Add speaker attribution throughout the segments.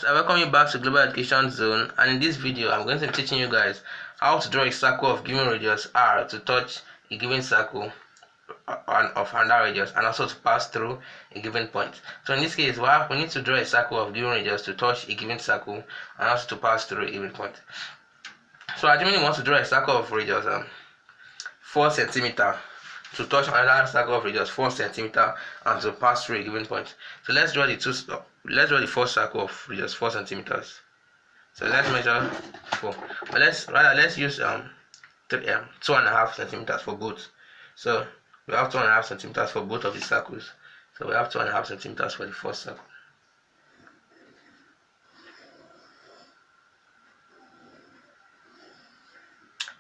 Speaker 1: I welcome you back to Global Education Zone, and in this video I'm going to be teaching you guys how to draw a circle of given radius r to touch a given circle of another radius and also to pass through a given point. So in this case we need to draw a circle of given radius to touch a given circle and also to pass through a given point. So assuming you want to draw a circle of radius 4 cm to touch another circle of radius 4 cm and to pass through a given point. So let's draw the first circle of radius 4 cm. So let's measure 4. But let's use 2.5 centimeters for both. So we have 2.5 centimeters for both of the circles. So we have 2.5 centimeters for the first circle.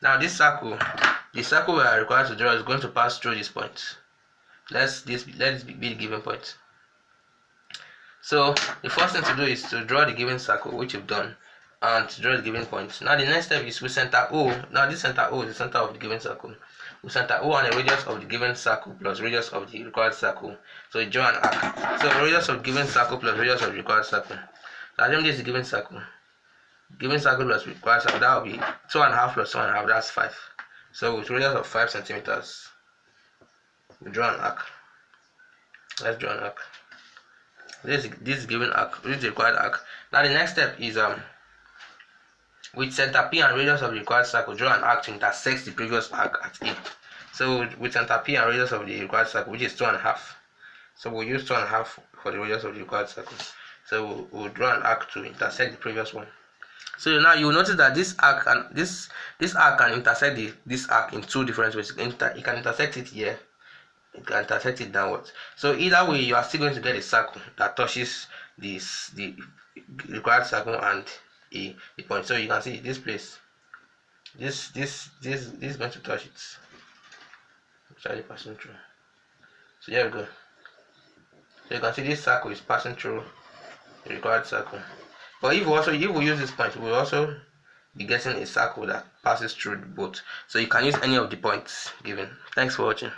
Speaker 1: Now this circle, the circle we are required to draw is going to pass through this point. Let this be the given point. So the first thing to do is to draw the given circle, which you've done, and to draw the given point. Now the next step is we center O. Now this center O is the center of the given circle. We center O and the radius of the given circle plus radius of the required circle. So we draw an arc. So radius of the given circle plus radius of the required circle. So assume this is the given circle. Given circle plus required circle, that will be 2.5 plus 2.5, that's 5. So with radius of 5 centimeters, we draw an arc. Let's draw an arc. This is given arc, this is the required arc. Now the next step is with center P and radius of the required circle, draw an arc to intersect the previous arc at A. So with center P and radius of the required circle, which is 2.5. So we'll use 2.5 for the radius of the required circle. So we'll draw an arc to intersect the previous one. So now you will notice that this arc can intersect this arc in two different ways. You can intersect it here, you can intersect it downwards. So either way, you are still going to get a circle that touches the required circle and a point. So you can see this place. This is going to touch it. Actually passing through. So here we go. So you can see this circle is passing through the required circle. But if we use this point, we'll also be getting a circle that passes through both. So you can use any of the points given. Thanks for watching.